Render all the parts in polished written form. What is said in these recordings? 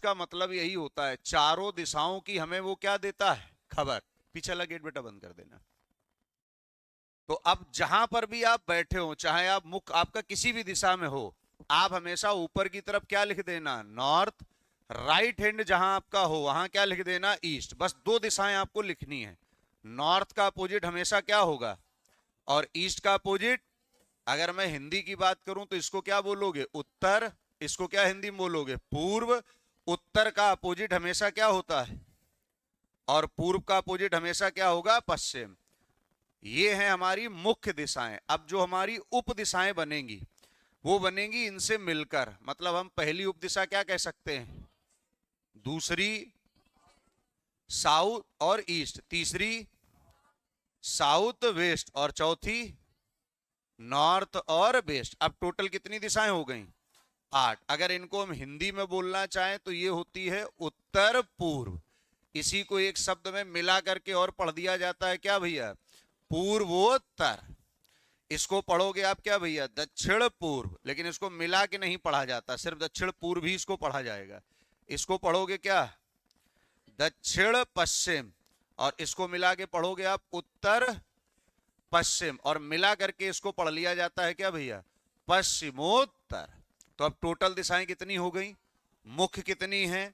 का मतलब यही होता है, चारों दिशाओं की हमें वो क्या देता है, खबर। पीछे वाला गेट बेटा बंद कर देना। तो अब जहां पर भी आप बैठे हो, चाहे आप मुख आपका किसी भी दिशा में हो, आप हमेशा ऊपर की तरफ क्या लिख देना, नॉर्थ। राइट हैंड जहां आपका हो वहां क्या लिख देना, ईस्ट। बस दो दिशाएं आपको लिखनी है। नॉर्थ का अपोजिट हमेशा क्या होगा, और ईस्ट का अपोजिट। अगर मैं हिंदी की बात करूं तो इसको क्या बोलोगे, उत्तर। इसको क्या हिंदी में बोलोगे, पूर्व। उत्तर का अपोजिट हमेशा क्या होता है, और पूर्व का अपोजिट हमेशा क्या होगा, पश्चिम। ये है हमारी मुख्य दिशाएं। अब जो हमारी उप दिशाएं बनेंगी वो बनेंगी इनसे मिलकर। मतलब हम पहली उप दिशा क्या कह सकते हैं, दूसरी साउथ और ईस्ट, तीसरी साउथ वेस्ट, और चौथी नॉर्थ और वेस्ट। अब टोटल कितनी दिशाएं हो गई, 8। अगर इनको हम हिंदी में बोलना चाहें तो ये होती है उत्तर पूर्व। इसी को एक शब्द में मिला करके और पढ़ दिया जाता है क्या भैया, पूर्वोत्तर। इसको पढ़ोगे आप क्या भैया, दक्षिण पूर्व। लेकिन इसको मिला के नहीं पढ़ा जाता, सिर्फ दक्षिण पूर्व ही इसको पढ़ा जाएगा। इसको पढ़ोगे क्या, दक्षिण पश्चिम। और इसको मिला के पढ़ोगे आप उत्तर पश्चिम। और मिला करके इसको पढ़ लिया जाता है क्या भैया, पश्चिमोत्तर। तो अब टोटल दिशाएं कितनी हो गई, मुख्य कितनी है।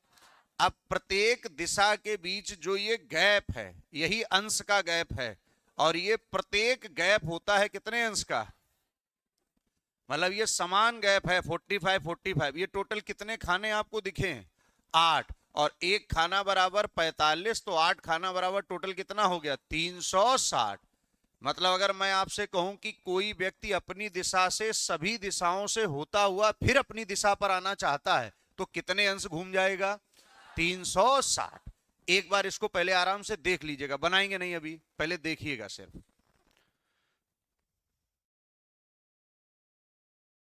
अब प्रत्येक दिशा के बीच जो ये गैप है, यही अंश का गैप है। और ये प्रत्येक गैप होता है कितने अंश का, मतलब ये समान गैप है 45 45। ये टोटल कितने खाने आपको दिखे हैं, 8। और एक खाना बराबर 45, तो 8 खाना बराबर टोटल कितना हो गया, 360। मतलब अगर मैं आपसे कहूं कि कोई व्यक्ति अपनी दिशा से सभी दिशाओं से होता हुआ फिर अपनी दिशा पर आना चाहता है तो कितने अंश घूम जाएगा, 360। एक बार इसको पहले आराम से देख लीजिएगा, बनाएंगे नहीं अभी, पहले देखिएगा सिर्फ।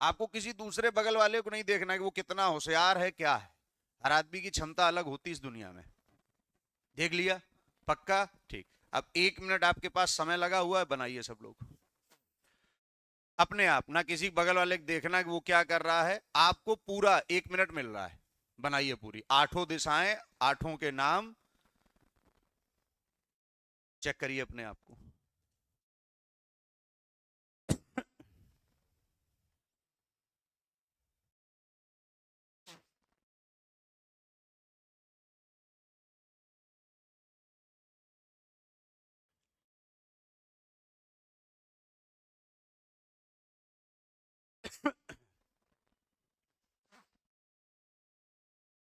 आपको किसी दूसरे बगल वाले को नहीं देखना कि वो कितना होशियार है क्या है। हर आदमी की क्षमता अलग होती इस दुनिया में। देख लिया, पक्का, ठीक। अब 1 मिनट आपके पास समय लगा हुआ है, बनाइए सब लोग अपने आप, ना किसी बगल वाले को देखना कि वो क्या कर रहा है। आपको पूरा 1 मिनट मिल रहा है, बनाइए पूरी 8 दिशाएं, 8 के नाम चेक करिए अपने आप को।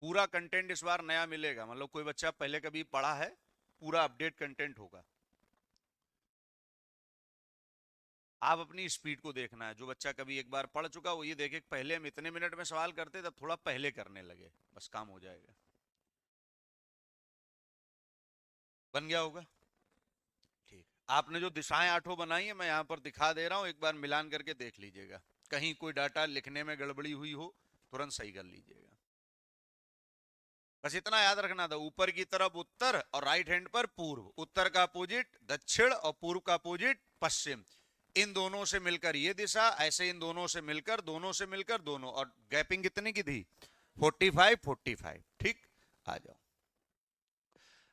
पूरा कंटेंट इस बार नया मिलेगा, मतलब कोई बच्चा पहले कभी पढ़ा है, पूरा अपडेट कंटेंट होगा। आप अपनी स्पीड को देखना है। जो बच्चा कभी एक बार पढ़ चुका वो ये देखे पहले हम इतने मिनट में सवाल करते तब थोड़ा पहले करने लगे, बस काम हो जाएगा। बन गया होगा, ठीक। आपने जो दिशाएं 8 बनाई है मैं यहां पर दिखा दे रहा हूं, एक बार मिलान करके देख लीजिएगा। कहीं कोई डाटा लिखने में गड़बड़ी हुई हो तुरंत सही कर लीजिएगा। बस इतना याद रखना था, ऊपर की तरफ उत्तर और राइट हैंड पर पूर्व। उत्तर का अपोजिट दक्षिण और पूर्व का अपोजिट पश्चिम। इन दोनों से मिलकर ये दिशा, ऐसे इन दोनों से मिलकर, दोनों से मिलकर दोनों। और गैपिंग कितनी की थी, 45 45, ठीक। आ जाओ।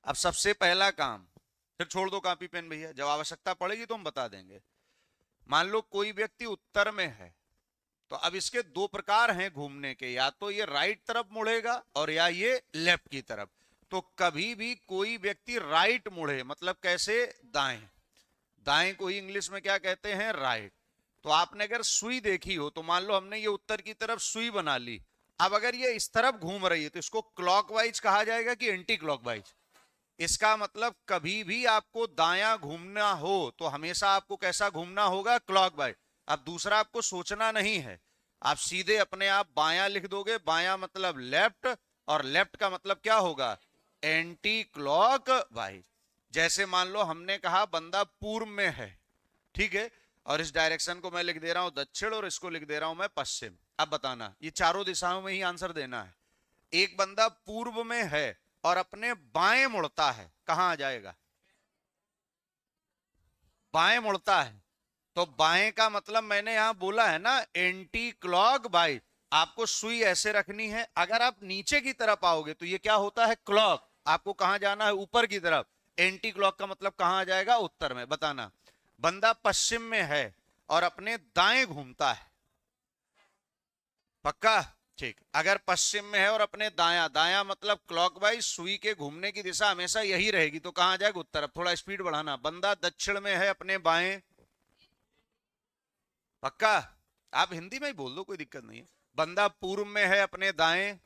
अब सबसे पहला काम, फिर छोड़ दो कॉपी पेन भैया, जब आवश्यकता पड़ेगी तो हम बता देंगे। मान लो कोई व्यक्ति उत्तर में है, तो अब इसके दो प्रकार हैं घूमने के, या तो ये राइट तरफ मुड़ेगा और या ये लेफ्ट की तरफ। तो कभी भी कोई व्यक्ति राइट मुड़े, मतलब कैसे, दाएं। दाएं को ही इंग्लिश में क्या कहते हैं, राइट। तो आपने अगर सुई देखी हो, तो मान लो हमने ये उत्तर की तरफ सुई बना ली। अब अगर ये इस तरफ घूम रही है तो इसको क्लॉकवाइज कहा जाएगा कि एंटी क्लॉकवाइज। इसका मतलब कभी भी आपको दायां घूमना हो तो हमेशा आपको कैसा घूमना होगा, क्लॉकवाइज। अब दूसरा आपको सोचना नहीं है, आप सीधे अपने आप बायां लिख दोगे। बायां मतलब लेफ्ट, और लेफ्ट का मतलब क्या होगा, एंटी क्लॉक वाइज। जैसे मान लो हमने कहा बंदा पूर्व में है, ठीक है, और इस डायरेक्शन को मैं लिख दे रहा हूं दक्षिण और इसको लिख दे रहा हूं मैं पश्चिम। अब बताना, ये चारों दिशाओं में ही आंसर देना है। एक बंदा पूर्व में है और अपने बाएं मुड़ता है, कहां आ जाएगा, बाएं मुड़ता है। तो बाएं का मतलब मैंने यहां बोला है ना, एंटी क्लॉक वाइज। आपको सुई ऐसे रखनी है। अगर आप नीचे की तरफ आओगे तो ये क्या होता है, क्लॉक। आपको कहां जाना है, ऊपर की तरफ। एंटी क्लॉक का मतलब कहां आ जाएगा, उत्तर में। बताना, बंदा पश्चिम में है और अपने दाएं घूमता है, पक्का? ठीक। अगर पश्चिम में है और अपने दाया, दाया मतलब क्लॉकवाइज, सुई के घूमने की दिशा हमेशा यही रहेगी, तो कहां जाएगा, उत्तर। अब थोड़ा स्पीड बढ़ाना। बंदा दक्षिण में है अपने बाएं, पक्का? आप हिंदी में ही बोल दो, कोई दिक्कत नहीं है। बंदा पूर्व में है अपने दाएं,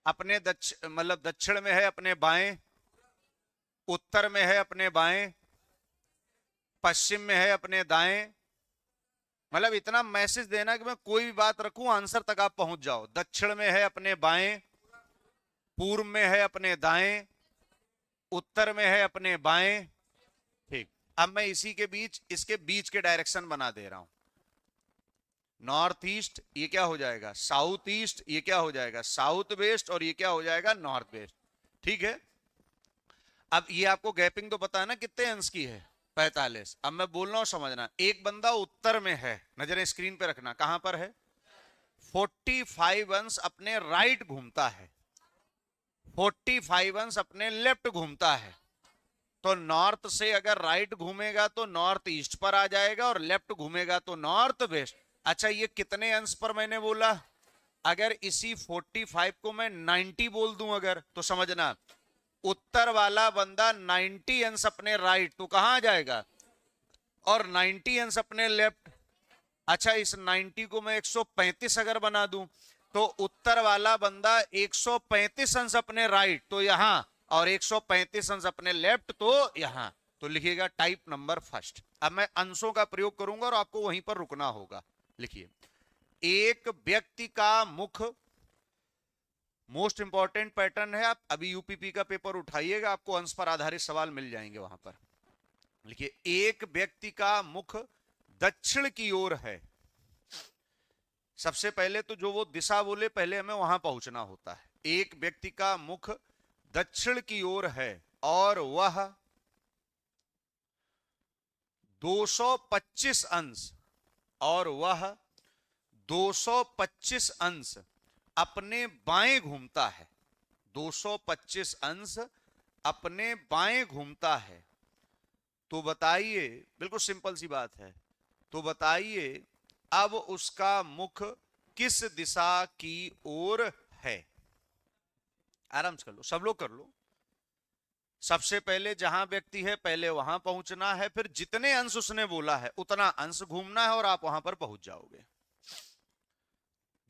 अपने मतलब दक्षिण में है अपने बाएं, उत्तर में है अपने बाएं, पश्चिम में है अपने दाएं। मतलब इतना मैसेज देना कि मैं कोई भी बात रखूं, आंसर तक आप पहुंच जाओ। दक्षिण में है अपने बाएं, पूर्व में है अपने दाएं, उत्तर में है अपने बाएं। ठीक। अब मैं इसी के बीच, इसके बीच के डायरेक्शन बना दे रहा हूं। नॉर्थ ईस्ट, ये क्या हो जाएगा, साउथ ईस्ट, ये क्या हो जाएगा, साउथ वेस्ट, और ये क्या हो जाएगा, नॉर्थ वेस्ट। ठीक है। अब ये आपको गैपिंग तो पता है ना कितने अंश की है, 45। अब मैं बोल रहा हूं, समझना। एक बंदा उत्तर में है, नजरें स्क्रीन पे रखना, कहां पर है, 45 अंश अपने राइट घूमता है, 45 अंश अपने लेफ्ट घूमता है। तो नॉर्थ से अगर राइट घूमेगा तो नॉर्थ ईस्ट पर आ जाएगा, और लेफ्ट घूमेगा तो नॉर्थ वेस्ट। अच्छा, ये कितने अंश पर मैंने बोला, अगर इसी 45 को मैं 90 बोल दूं अगर, तो समझना उत्तर वाला बंदा 90 अंश अपने राइट, तो कहां आ जाएगा, और 90 अंश अपने लेफ्ट। अच्छा, इस 90 को मैं 135 अगर बना दूं, तो उत्तर वाला बंदा 135 अंश अपने राइट, तो यहां, और 135 अंश अपने लेफ्ट, तो यहां। तो लिखिएगा टाइप नंबर फर्स्ट। अब मैं अंशों का प्रयोग करूंगा और आपको वहीं पर रुकना होगा। लिखिए, एक व्यक्ति का मुख, मोस्ट इंपॉर्टेंट पैटर्न है। आप अभी यूपीपी का पेपर उठाइएगा, आपको अंश पर आधारित सवाल मिल जाएंगे वहां पर। लिखिए, एक व्यक्ति का मुख दक्षिण की ओर है। सबसे पहले तो जो वो दिशा बोले, पहले हमें वहां पहुंचना होता है। एक व्यक्ति का मुख दक्षिण की ओर है और वह 225 अंश, और वह 225 अंश अपने बाएं घूमता है। 225 अंश अपने बाएं घूमता है। तो बताइए, बिल्कुल सिंपल सी बात है, तो बताइए अब उसका मुख किस दिशा की ओर है। आराम से कर लो, सब लोग कर लो। सबसे पहले जहां व्यक्ति है पहले वहां पहुंचना है, फिर जितने अंश उसने बोला है उतना अंश घूमना है और आप वहां पर पहुंच जाओगे।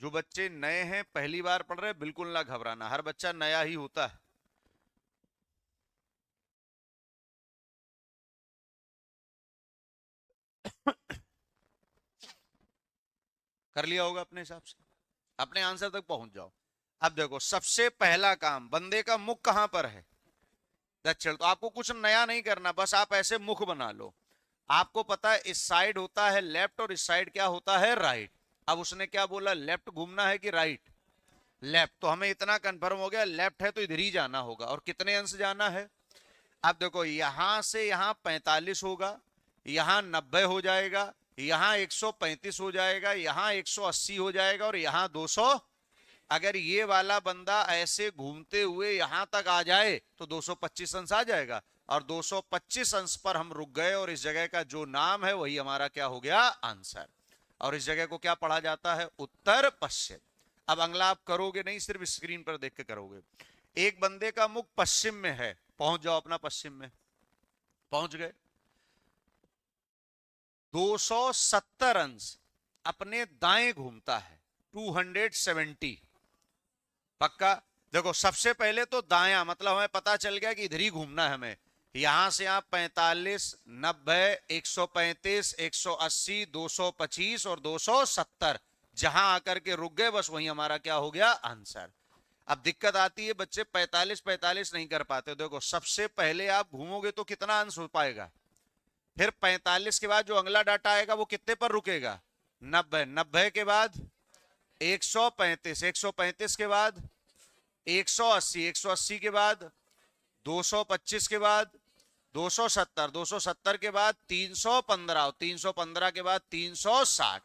जो बच्चे नए हैं, पहली बार पढ़ रहे, बिल्कुल ना घबराना, हर बच्चा नया ही होता है। कर लिया होगा अपने हिसाब से, अपने आंसर तक पहुंच जाओ। अब देखो, सबसे पहला काम, बंदे का मुख कहां पर है, दक्षिण। तो आपको कुछ नया नहीं करना, बस आप ऐसे मुख बना लो। आपको पता है इस साइड होता है लेफ्ट और इस साइड क्या होता है, राइट। अब उसने क्या बोला, लेफ्ट घूमना है कि राइट, लेफ्ट। तो हमें इतना कंफर्म हो गया, लेफ्ट है तो इधर ही जाना होगा। और कितने अंश जाना है, अब देखो, यहां से यहां 45 होगा, यहां 90 हो जाएगा, यहां 135 हो जाएगा, यहां 180 हो जाएगा, और यहां 200। अगर ये वाला बंदा ऐसे घूमते हुए यहां तक आ जाए तो 225 अंश आ जाएगा, और 225 अंश पर हम रुक गए, और इस जगह का जो नाम है वही हमारा क्या हो गया, आंसर। और इस जगह को क्या पढ़ा जाता है, उत्तर पश्चिम। अब अगला आप करोगे नहीं, सिर्फ स्क्रीन पर देख के करोगे। एक बंदे का मुख पश्चिम में है, पहुंच जाओ अपना पश्चिम में, पहुंच गए। 270 अंश अपने दाएं घूमता है, 270, पक्का? देखो, सबसे पहले तो दायां, मतलब हमें पता चल गया कि इधर ही घूमना है हमें। यहां से आप 45, 90, 135, 180, 225 और 270 जहां आकर के रुक गए, बस वही हमारा क्या हो गया, आंसर। अब दिक्कत आती है, बच्चे 45 45 नहीं कर पाते। देखो, सबसे पहले आप घूमोगे तो कितना अंश हो पाएगा, फिर 45 के बाद जो अगला डाटा आएगा वो कितने पर रुकेगा, 90, 90 के बाद 135, 135 के बाद 180, 180 के बाद 225 के बाद 270, 270 के बाद 315, 315 के बाद 360।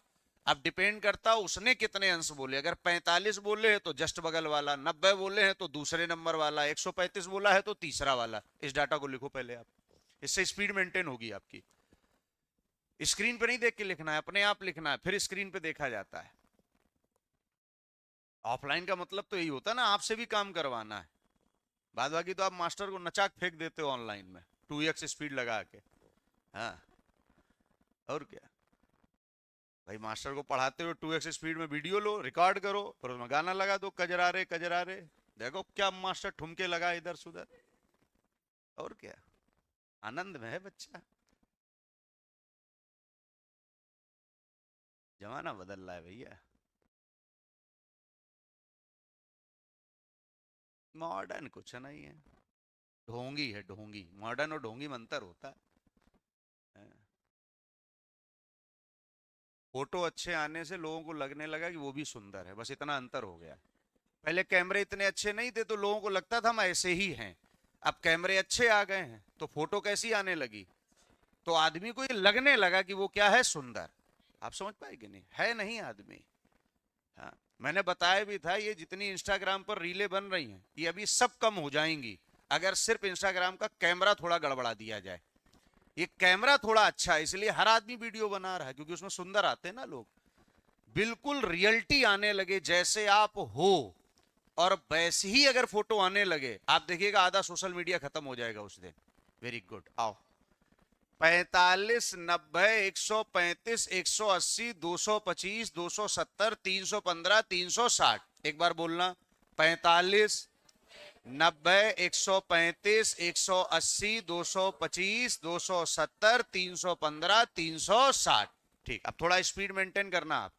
अब डिपेंड करता उसने कितने अंश बोले। अगर 45 बोले हैं तो जस्ट बगल वाला, 90 बोले हैं तो दूसरे नंबर वाला, 135 बोला है तो तीसरा वाला। इस डाटा को लिखो पहले आप, इससे स्पीड मेंटेन होगी आपकी। स्क्रीन पे नहीं देख के लिखना है, अपने आप लिखना है, फिर स्क्रीन पे देखा जाता है। ऑफलाइन का मतलब तो यही होता है ना, आपसे भी काम करवाना है। बाद बाकी तो आप मास्टर को नचाक फेंक देते हो ऑनलाइन में 2x स्पीड लगा के। हाँ, और क्या भाई, मास्टर को पढ़ाते हुए 2x स्पीड में वीडियो लो, रिकॉर्ड करो, और उसमें गाना लगा दो, कजरारे कजरारे। देखो क्या मास्टर ठुमके लगा इधर से उधर, और क्या, आनंद में है बच्चा। जमाना बदल रहा है भैया। मॉडर्न कुछ नहीं है, ढोंगी है ढोंगी। मॉडर्न और ढोंगी में अंतर होता है। फोटो अच्छे आने से लोगों को लगने लगा कि वो भी सुंदर है, बस इतना अंतर हो गया। पहले कैमरे इतने अच्छे नहीं थे तो लोगों को लगता था हम ऐसे ही हैं। अब कैमरे अच्छे आ गए हैं तो फोटो कैसी आने लगी, तो आदमी को ये लगने लगा कि वो क्या है, सुंदर। आप समझ पाए कि नहीं, है नहीं आदमी। हाँ, मैंने बताया भी था, ये जितनी इंस्टाग्राम पर रीलें बन रही हैं ये अभी सब कम हो जाएंगी अगर सिर्फ इंस्टाग्राम का कैमरा थोड़ा गड़बड़ा दिया जाए। ये कैमरा थोड़ा अच्छा है इसलिए हर आदमी वीडियो बना रहा है, क्योंकि उसमें सुंदर आते हैं ना लोग। बिल्कुल रियलिटी आने लगे जैसे आप हो, और वैसे ही अगर फोटो आने लगे, आप देखिएगा आधा सोशल मीडिया खत्म हो जाएगा उस दिन। वेरी गुड, आओ। 45, 90, 135, 180, 225, 270, 315, 360। एक बार बोलना, 45, 90, 135, 180, 225, 270, 315, 360। ठीक, अब थोड़ा स्पीड मेंटेन करना आप।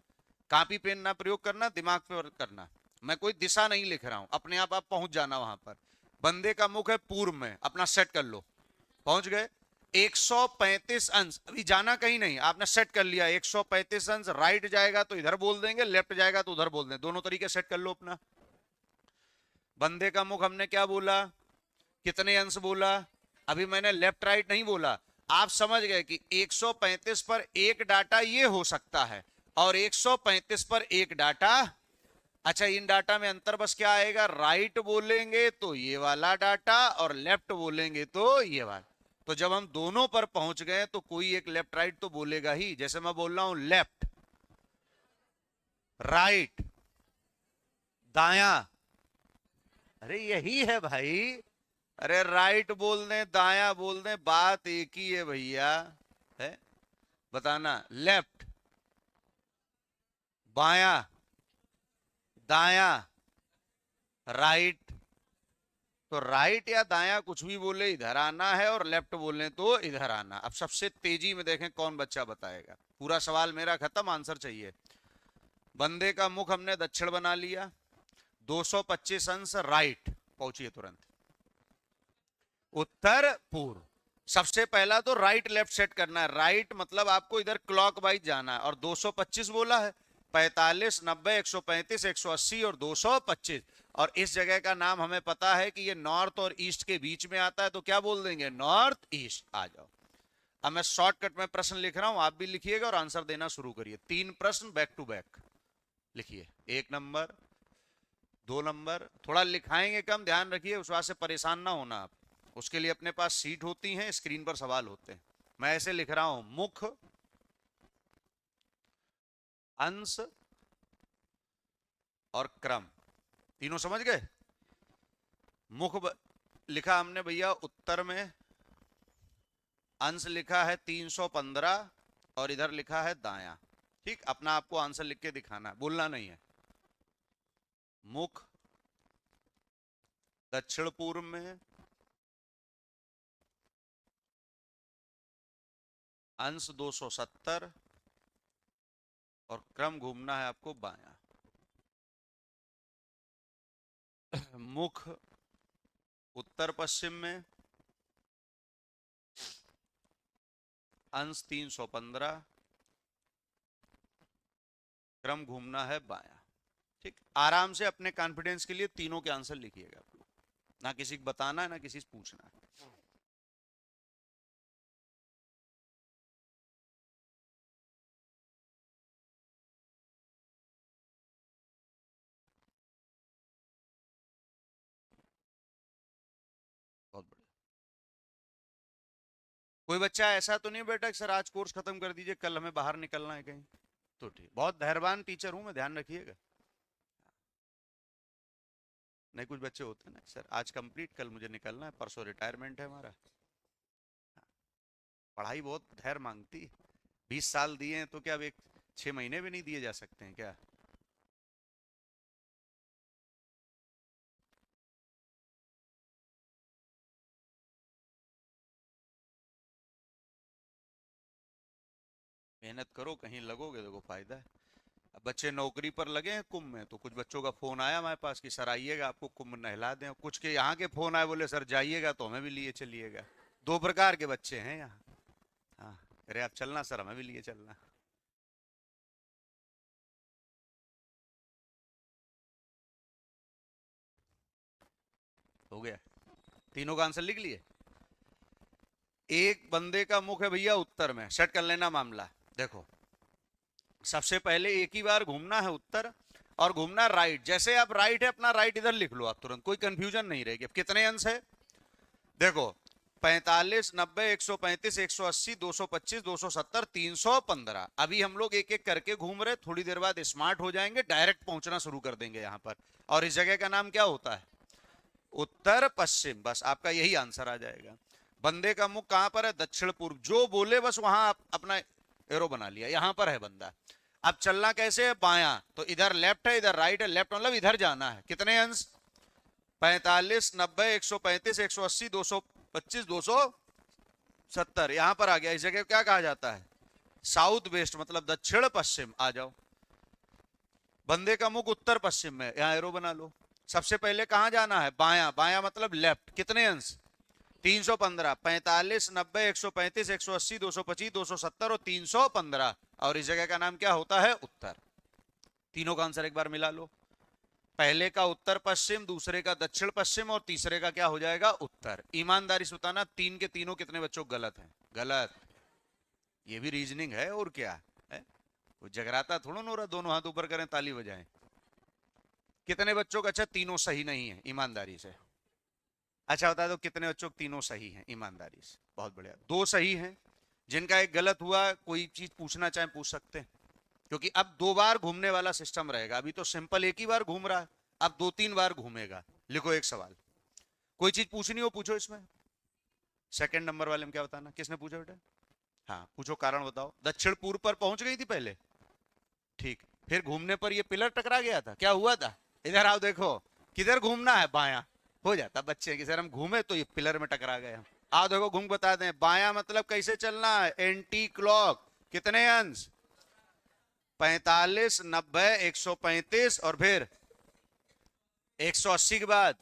कॉपी पेन ना प्रयोग करना, दिमाग पे वर्क करना। मैं कोई दिशा नहीं लिख रहा हूं, अपने आप पहुंच जाना वहां पर। बंदे का मुख है पूर्व में, अपना सेट कर लो। पहुंच गए। 135 अंश, अभी जाना कहीं नहीं, आपने सेट कर लिया 135 अंश। राइट जाएगा तो इधर बोल देंगे, लेफ्ट जाएगा तो उधर बोल देंगे, दोनों तरीके सेट कर लो अपना। बंदे का मुख हमने क्या बोला, कितने अंश बोला। अभी मैंने लेफ्ट राइट नहीं बोला। आप समझ गए कि 135 पर एक डाटा ये हो सकता है और 135 पर एक डाटा। अच्छा, इन डाटा में अंतर बस क्या आएगा, राइट बोलेंगे तो ये वाला डाटा और लेफ्ट बोलेंगे तो ये वाला। तो जब हम दोनों पर पहुंच गए तो कोई एक लेफ्ट राइट तो बोलेगा ही। जैसे मैं बोल रहा हूं लेफ्ट, राइट, दाया। अरे यही है भाई। अरे राइट बोल दें, दाया बोल दें, बात एक ही है भैया। है, बताना लेफ्ट, बाया, दाया, राइट। तो राइट या दाया कुछ भी बोले इधर आना है, और लेफ्ट बोले तो इधर आना। अब सबसे तेजी में देखें कौन बच्चा बताएगा। पूरा सवाल मेरा खत्म, आंसर चाहिए। बंदे का मुख हमने दक्षिण बना लिया, 225 अंश राइट, पहुंचिए तुरंत। उत्तर पूर्व। सबसे पहला तो राइट लेफ्ट सेट करना है। राइट मतलब आपको इधर क्लॉकवाइज जाना है, और 225 बोला है। 45, 90, 135, 180 और 225। और इस जगह का नाम हमें पता है कि ये नॉर्थ और ईस्ट के बीच में आता है, तो क्या बोल देंगे, नॉर्थ ईस्ट। आ जाओ। अब मैं शॉर्टकट में प्रश्न लिख रहा हूं, आप भी लिखिएगा और आंसर देना शुरू करिए। 3 प्रश्न बैक टू बैक लिखिए। 1 नंबर, 2 नंबर, थोड़ा लिखाएंगे कम, ध्यान रखिए, उस वजह से परेशान ना होना आप। उसके लिए अपने पास सीट होती हैं, स्क्रीन पर सवाल होते हैं। मैं ऐसे लिख रहा हूं, मुख, अंश और क्रम। तीनों समझ गए। लिखा हमने भैया उत्तर में, अंश लिखा है 315, और इधर लिखा है दाया। ठीक, अपना आपको आंसर लिख के दिखाना है, बोलना नहीं है। मुख दक्षिण पूर्व में, अंश 270, और क्रम घूमना है आपको बाया। मुख उत्तर पश्चिम में, अंश 315, क्रम घूमना है बाया। ठीक, आराम से अपने कॉन्फिडेंस के लिए तीनों के आंसर लिखिएगा आप लोग। ना किसी को बताना है, ना किसी से पूछना है। कोई बच्चा ऐसा तो नहीं बेटा कि सर आज कोर्स खत्म कर दीजिए, कल हमें बाहर निकलना है कहीं? तो ठीक, बहुत धैर्यवान टीचर हूं मैं, ध्यान रखिएगा। नहीं, कुछ बच्चे होते हैं ना, सर आज कंप्लीट, कल मुझे निकलना है, परसों रिटायरमेंट है हमारा। पढ़ाई बहुत धैर्य मांगती है। 20 साल दिए हैं तो क्या अब एक 6 महीने भी नहीं दिए जा सकते हैं क्या? मेहनत करो, कहीं लगोगे, देखो फायदा है। अब बच्चे नौकरी पर लगे हैं कुंभ में, तो कुछ बच्चों का फोन आया हमारे पास कि सर आइएगा आपको कुंभ नहला दें, कुछ के यहाँ के फोन आए बोले सर जाइएगा तो हमें भी लिए चलिएगा। दो प्रकार के बच्चे हैं यहाँ। हाँ, अरे आप चलना सर, हमें भी लिए चलना। हो गया? तीनों का आंसर लिख लिए? एक बंदे का मुख है भैया उत्तर में, सेट कर लेना मामला। देखो, सबसे पहले एक ही बार घूमना है उत्तर, और घूमना राइट। जैसे आप राइट है, अपना राइट इधर लिख लो आप तुरंत, कोई कंफ्यूजन नहीं रहेगी। अब कितने अंश है देखो, 45, 90, 135, 180, 225, 270, 315। अभी हम लोग एक एक करके घूम रहे, थोड़ी देर बाद स्मार्ट हो जाएंगे, डायरेक्ट पहुंचना शुरू कर देंगे यहां पर। और इस जगह का नाम क्या होता है? उत्तर पश्चिम। बस आपका यही आंसर आ जाएगा। बंदे का मुख कहां पर है? दक्षिण पूर्व। जो बोले बस वहां आप अपना एरो बना लिया, यहां पर है बंदा। अब चलना कैसे है? बायां, तो इधर लेफ्ट है, इधर राइट है। लेफ्ट मतलब इधर जाना है। कितने अंश? 45, 90, 135, 180, 225, 270। यहां पर आ गया। इस जगह क्या कहा जाता है? साउथ वेस्ट, मतलब दक्षिण पश्चिम। आ जाओ। बंदे का मुख उत्तर पश्चिम में, यहां एरो बना लो। सबसे पहले कहां जाना है? बायां। बायां मतलब लेफ्ट। कितने अंश? 315। 45, 90, 135, 180, 225, 270 और 315। और इस जगह का नाम क्या होता है? उत्तर। तीनों का आंसर एक बार मिला लो। पहले का उत्तर पश्चिम, दूसरे का दक्षिण पश्चिम, और तीसरे का क्या हो जाएगा? उत्तर। ईमानदारी से बताना, तीन के तीनों कितने बच्चों गलत हैं? गलत। ये भी रीजनिंग है और क्या है? वो जगराता थोड़ा ना हो रहा, दोनों हाथ ऊपर करें ताली बजाएं। कितने बच्चों का? अच्छा, तीनों सही नहीं है, ईमानदारी से। अच्छा बता दो कितने बच्चों के तीनों सही हैं, ईमानदारी से? बहुत बढ़िया, दो सही हैं। जिनका एक गलत हुआ, कोई चीज पूछना चाहे पूछ सकते हैं, क्योंकि अब दो बार घूमने वाला सिस्टम रहेगा। अभी तो सिंपल एक ही बार घूम रहा है, अब दो तीन बार घूमेगा। लिखो एक सवाल। कोई चीज पूछनी हो पूछो इसमें। सेकंड नंबर वाले में क्या बताना? किसने पूछा बेटा? हाँ पूछो, कारण बताओ। दक्षिण पूर्व पर पहुंच गई थी पहले, ठीक। फिर घूमने पर ये पिलर टकरा गया था, क्या हुआ था? इधर आओ देखो, किधर घूमना है? बायां। हो जाता बच्चे की, सर हम घूमे तो ये पिलर में टकरा गए हम। आओ देखो, घूम बता दें। बायां मतलब कैसे चलना है? Anti clock. कितने अंश? 45, 90, 135 और फिर 180 के बाद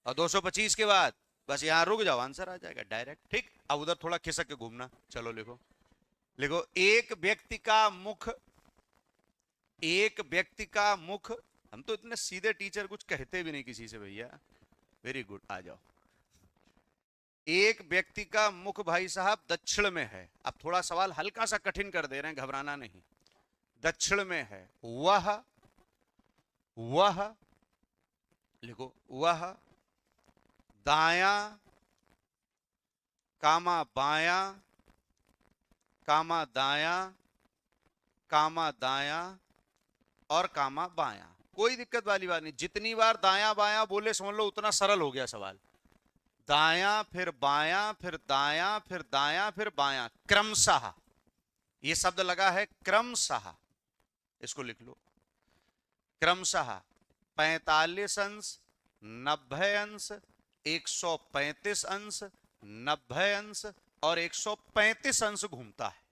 और 225 के बाद। बस यहां रुक जाओ, आंसर आ जाएगा डायरेक्ट। ठीक, अब उधर थोड़ा खिसक के घूमना। चलो लिखो। लिखो, एक व्यक्ति का मुख, एक व्यक्ति का मुख। हम तो इतने सीधे टीचर, कुछ कहते भी नहीं किसी से भैया। वेरी गुड, आ जाओ। एक व्यक्ति का मुख भाई साहब दक्षिण में है। अब थोड़ा सवाल हल्का सा कठिन कर दे रहे हैं, घबराना नहीं। दक्षिण में है। वह लिखो, वह दाया, कामा बाया, कामा दाया, कामा दाया और कामा बाया। कोई दिक्कत वाली बात नहीं, जितनी बार दाया बाया बोले समझ लो उतना सरल हो गया सवाल। दाया फिर बाया फिर दाया फिर दाया फिर बाया, क्रमशः। ये शब्द लगा है क्रमशः, इसको लिख लो। क्रमशः 45 अंश, 90 अंश, 135 अंश, 90 अंश और 135 अंश घूमता है।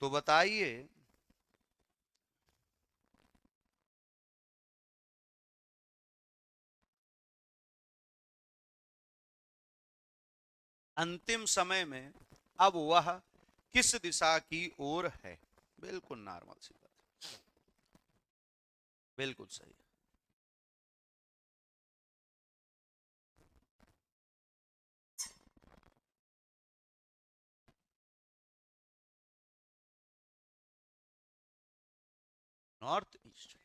तो बताइए, अंतिम समय में अब वह किस दिशा की ओर है? बिल्कुल नॉर्मल सी बात, बिल्कुल सही। North east.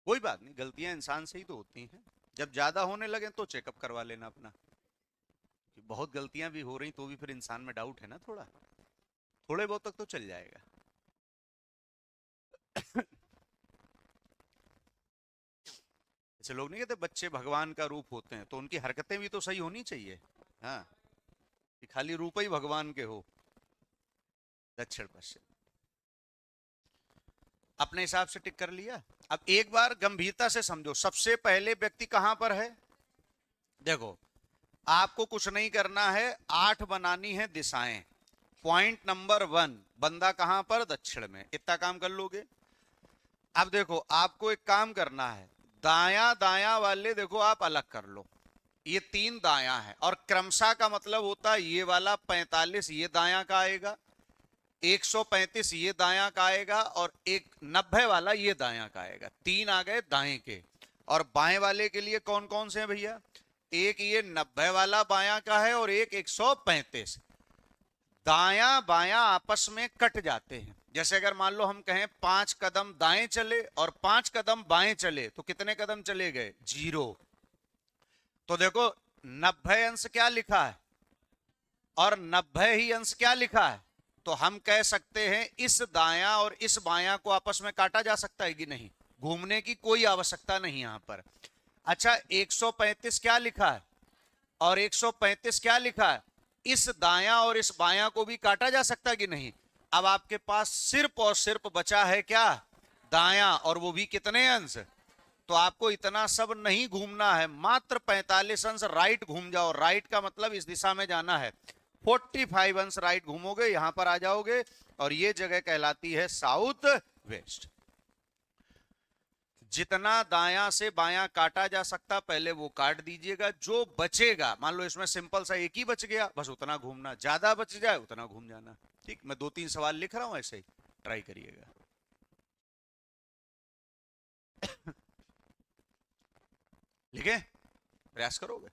कोई बात नहीं, गलतियां इंसान से ही तो होती हैं। जब ज्यादा होने लगे तो चेकअप करवा लेना अपना, कि बहुत गलतियां भी हो रही तो भी फिर इंसान में डाउट है ना थोड़ा, थोड़े बहुत तक तो चल जाएगा। ऐसे लोग नहीं कहते बच्चे भगवान का रूप होते हैं, तो उनकी हरकतें भी तो सही होनी चाहिए। हाँ, कि खाली रूप ही भगवान के हो। दक्षिण पश्चिम अपने हिसाब से टिक कर लिया। अब एक बार गंभीरता से समझो, सबसे पहले व्यक्ति कहां पर है। देखो, आपको कुछ नहीं करना है, 8 बनानी है दिशाएं। पॉइंट नंबर 1, बंदा कहां पर, दक्षिण में, इतना काम कर लोगे। अब देखो, आपको एक काम करना है, दाया दाया वाले देखो आप अलग कर लो। ये 3 दाया है, और क्रमशः का मतलब होता है ये वाला 45 ये दाया का आएगा, 135 ये दाया का आएगा, और एक 90 वाला ये दाया का आएगा। 3 आ गए दाएं के। और बाएं वाले के लिए कौन कौन से हैं भैया, एक ये 90 वाला बाया का है, और एक 135। दाया बाया आपस में कट जाते हैं। जैसे अगर मान लो हम कहें 5 कदम दाएं चले और 5 कदम बाएं चले, तो कितने कदम चले गए, 0। तो देखो, 90 अंश क्या लिखा है और 90 ही अंश क्या लिखा है, तो हम कह सकते हैं इस दाया और इस बाया को आपस में काटा जा सकता है कि नहीं, घूमने की कोई आवश्यकता नहीं यहां पर। अच्छा, 135 क्या लिखा है और 135 क्या लिखा है, इस दाया और इस बाया को भी काटा जा सकता है कि नहीं। अब आपके पास सिर्फ और सिर्फ बचा है क्या, दाया, और वो भी कितने अंश। तो आपको इतना सब नहीं घूमना है, मात्र 45 अंश राइट घूम जाओ। राइट का मतलब इस दिशा में जाना है, 45 अंश राइट घूमोगे, यहां पर आ जाओगे, और ये जगह कहलाती है साउथ वेस्ट। जितना दायां से बायां काटा जा सकता पहले वो काट दीजिएगा, जो बचेगा, मान लो इसमें सिंपल सा एक ही बच गया, बस उतना घूमना, ज्यादा बच जाए उतना घूम जाना। ठीक, मैं 2-3 सवाल लिख रहा हूं, ऐसे ही ट्राई करिएगा। लिखे, प्रयास करोगे,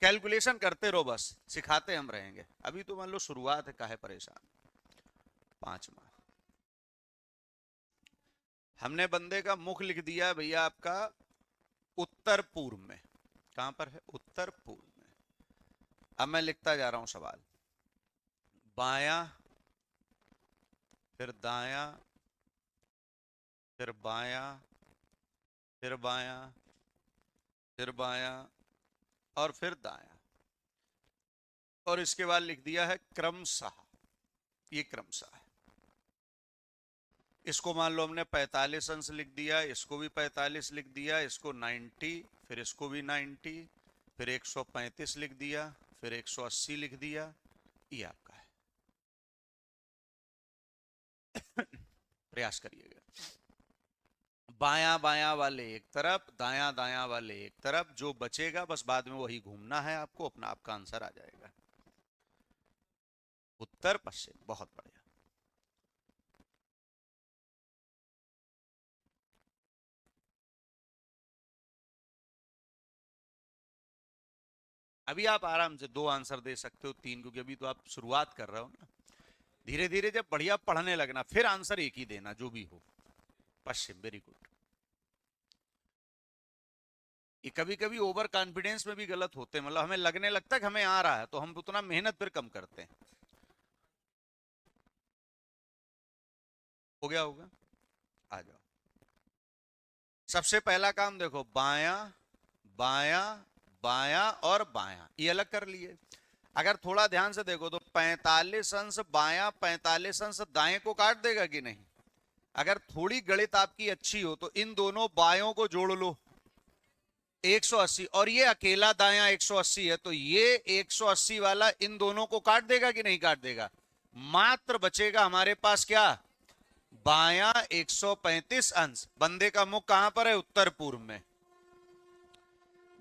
कैलकुलेशन करते रहो, बस सिखाते हम रहेंगे। अभी तो मान लो शुरुआत है, काहे परेशान। 5वां, हमने बंदे का मुख लिख दिया भैया आपका उत्तर पूर्व में। कहां पर है, उत्तर पूर्व में। अब मैं लिखता जा रहा हूं सवाल, बाया, फिर दाया, फिर बाया, फिर बाया, फिर बाया, और फिर दाया, और इसके बाद लिख दिया है क्रमशः। ये क्रमशः है। इसको मान लो हमने 45 अंश लिख दिया, इसको भी 45 लिख दिया, इसको 90, फिर इसको भी 90, फिर 135 लिख दिया, फिर 180 लिख दिया। ये आपका है। प्रयास करिएगा, बाया बाया वाले एक तरफ, दाया दाया वाले एक तरफ, जो बचेगा बस बाद में वही घूमना है आपको, अपना आपका आंसर आ जाएगा, उत्तर पश्चिम। बहुत बढ़िया। अभी आप आराम से 2 आंसर दे सकते हो, 3, क्योंकि अभी तो आप शुरुआत कर रहे हो ना। धीरे धीरे जब बढ़िया पढ़ने लगना, फिर आंसर एक ही देना जो भी हो। पश्चिम, वेरी गुड। ये कभी कभी ओवर कॉन्फिडेंस में भी गलत होते हैं, मतलब हमें लगने लगता है कि हमें आ रहा है, तो हम उतना मेहनत फिर कम करते हैं। हो गया होगा, आ जाओ। सबसे पहला काम देखो, बाया बाया बाया और बाया, ये अलग कर लिए। अगर थोड़ा ध्यान से देखो तो 45 अंश बाया 45 अंश दाएं को काट देगा कि नहीं। अगर थोड़ी गणित आपकी अच्छी हो तो इन दोनों बायों को जोड़ लो, 180, और ये अकेला दाया 180 है, तो ये 180 वाला इन दोनों को काट देगा कि नहीं काट देगा। मात्र बचेगा हमारे पास क्या, बाया 135 अंश। बंदे का मुख कहां पर है, उत्तर पूर्व में।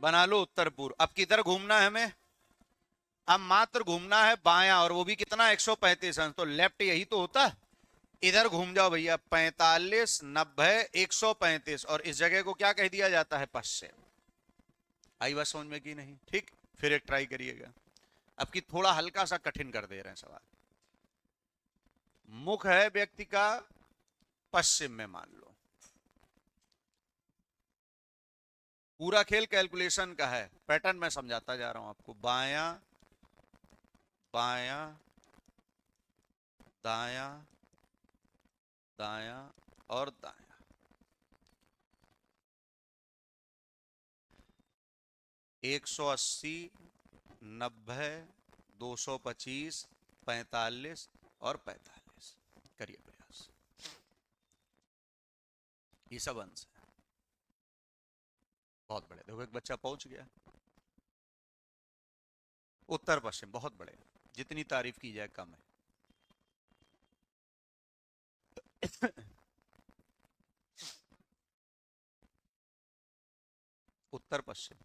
बना लो उत्तर पूर्व। अब किधर घूमना है हमें, अब मात्र घूमना है बाया, और वो भी कितना, 135 अंश। तो लेफ्ट यही तो होता है, इधर घूम जाओ भैया, 45 90 135, और इस जगह को क्या कह दिया जाता है, पश्चिम। आई बात समझ में कि नहीं। ठीक, फिर एक ट्राई करिएगा। अब की थोड़ा हल्का सा कठिन कर दे रहे हैं सवाल। मुख है व्यक्ति का पश्चिम में मान लो, पूरा खेल कैलकुलेशन का है, पैटर्न मैं समझाता जा रहा हूं आपको। बायां बायां दायां दायां और दायां। 180, 90, 225, 45 और 45। करिए प्रयास। ये सब अंश है, बहुत बड़े। देखो एक बच्चा पहुंच गया। उत्तर पश्चिम बहुत बड़े, जितनी तारीफ की जाए कम है। उत्तर पश्चिम।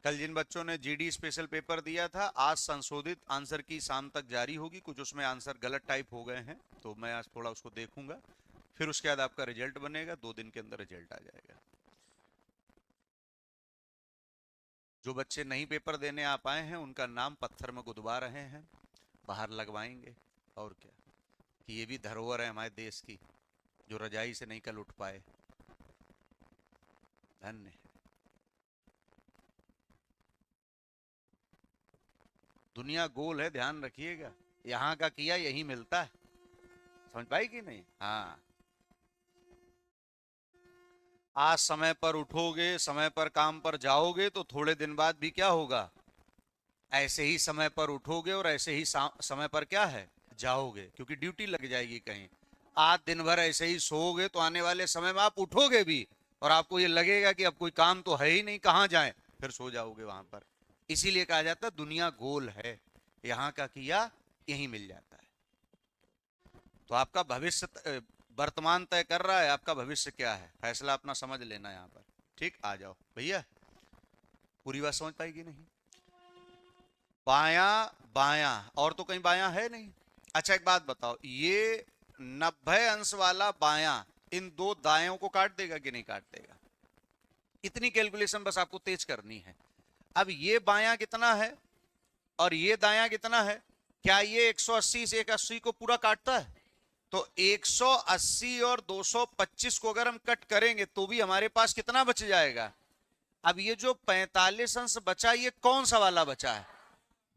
कल जिन बच्चों ने जीडी स्पेशल पेपर दिया था, आज संशोधित आंसर की शाम तक जारी होगी। कुछ उसमें आंसर गलत टाइप हो गए हैं, तो मैं आज थोड़ा उसको देखूंगा। फिर उसके बाद आपका रिजल्ट बनेगा, 2 दिन के अंदर रिजल्ट आ जाएगा। जो बच्चे नहीं पेपर देने आ पाए हैं, उनका नाम पत्थर में गुदवा रहे हैं, बाहर लगवाएंगे। और क्या, कि ये भी धरोहर है हमारे देश की, जो रजाई से नहीं कल उठ पाए। धन्य। दुनिया गोल है, ध्यान रखिएगा। यहाँ का किया यही मिलता है, समझ पाई कि नहीं? हाँ, आज समय पर उठोगे, समय पर काम पर जाओगे, तो थोड़े दिन बाद भी क्या होगा? ऐसे ही समय पर उठोगे और ऐसे ही समय पर क्या है, जाओगे, क्योंकि ड्यूटी लग जाएगी कहीं। आज दिन भर ऐसे ही सोओगे तो आने वाले समय में आप उठोगे भी और आपको ये लगेगा कि अब कोई काम तो है ही नहीं, कहाँ जाएं, फिर सो जाओगे वहां पर। इसीलिए कहा जाता है दुनिया गोल है, यहाँ का किया यही मिल जाता है। तो आपका भविष्य वर्तमान तय कर रहा है, आपका भविष्य क्या है, फैसला अपना समझ लेना यहाँ पर। ठीक, आ जाओ भैया। पूरी बात समझ पाएगी नहीं? बाया बाया, और तो कहीं बाया है नहीं। अच्छा एक बात बताओ, ये 90 अंश वाला बाया इन दो दायों को काट देगा कि नहीं काट देगा? इतनी कैलकुलेशन बस आपको तेज करनी है। अब ये बाया कितना है और ये दाया कितना है? क्या ये 180 से 180 को पूरा काटता है? तो 180 और 225 को अगर हम कट करेंगे तो भी हमारे पास कितना बच जाएगा? अब ये जो 45 अंश बचा, ये कौन सा वाला बचा है?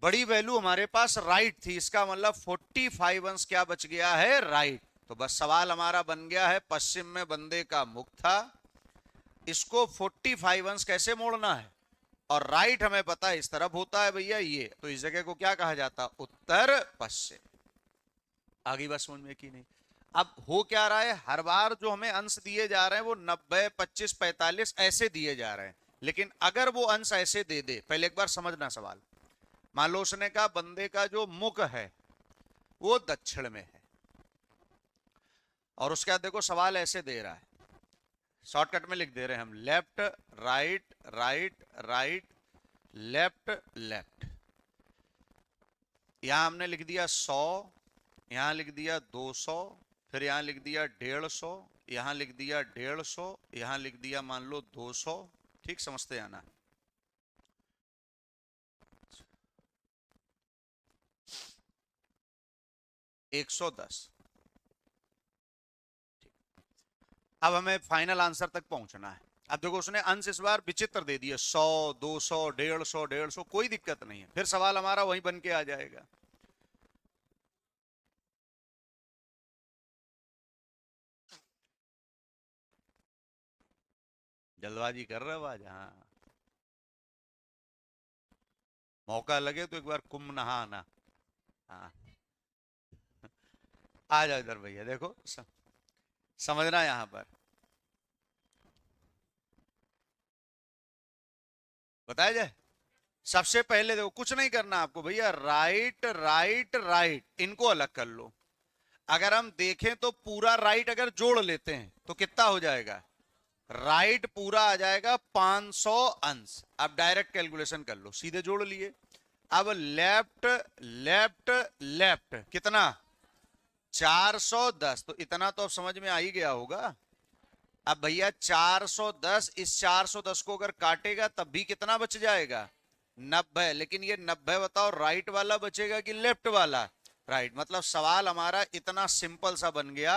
बड़ी वैल्यू हमारे पास राइट थी, इसका मतलब 45 अंश क्या बच गया है? राइट। तो बस सवाल हमारा बन गया है, पश्चिम में बंदे का मुख था, इसको 45 अंश कैसे मोड़ना है? और राइट हमें पता है इस तरफ होता है भैया ये, तो इस जगह को क्या कहा जाता? उत्तर पश्चिम। आगे बात समझ में की नहीं? अब हो क्या रहा है, हर बार जो हमें अंश दिए जा रहे हैं वो 90, 25, 45 ऐसे दिए जा रहे हैं। लेकिन अगर वो अंश ऐसे दे दे, पहले एक बार समझना सवाल। मान लो उसने कहा बंदे का जो मुख है वो दक्षिण में है, और उसके बाद देखो सवाल ऐसे दे रहा है, शॉर्टकट में लिख दे रहे हैं हम, left right right right left left. यहां हमने लिख दिया 100, यहां लिख दिया 200, फिर यहां लिख दिया 150, यहां लिख दिया 150, यहां लिख दिया मान लो 200। ठीक, समझते आना। 110। अब हमें फाइनल आंसर तक पहुंचना है। अब देखो उसने अंश इस बार विचित्र दे दिया, 100, 200, 150, 150, कोई दिक्कत नहीं है, फिर सवाल हमारा वहीं बन के आ जाएगा। जल्दबाजी कर रहे हो आज? हाँ, मौका लगे तो एक बार कुंभ नहा आना। हाँ, आ जाओ इधर भैया, देखो समझना यहां पर। बताया जाए, सबसे पहले देखो कुछ नहीं करना आपको भैया, राइट राइट राइट इनको अलग कर लो। अगर हम देखें तो पूरा राइट अगर जोड़ लेते हैं तो कितना हो जाएगा? राइट पूरा आ जाएगा 500 अंश। अब डायरेक्ट कैलकुलेशन कर लो, सीधे जोड़ लिए। अब लेफ्ट लेफ्ट लेफ्ट कितना? 410। तो इतना तो अब समझ में आ ही गया होगा। अब भैया 410, इस 410 को अगर काटेगा तब भी कितना बच जाएगा? 90। लेकिन ये 90 बताओ राइट वाला बचेगा कि लेफ्ट वाला? राइट। मतलब सवाल हमारा इतना सिंपल सा बन गया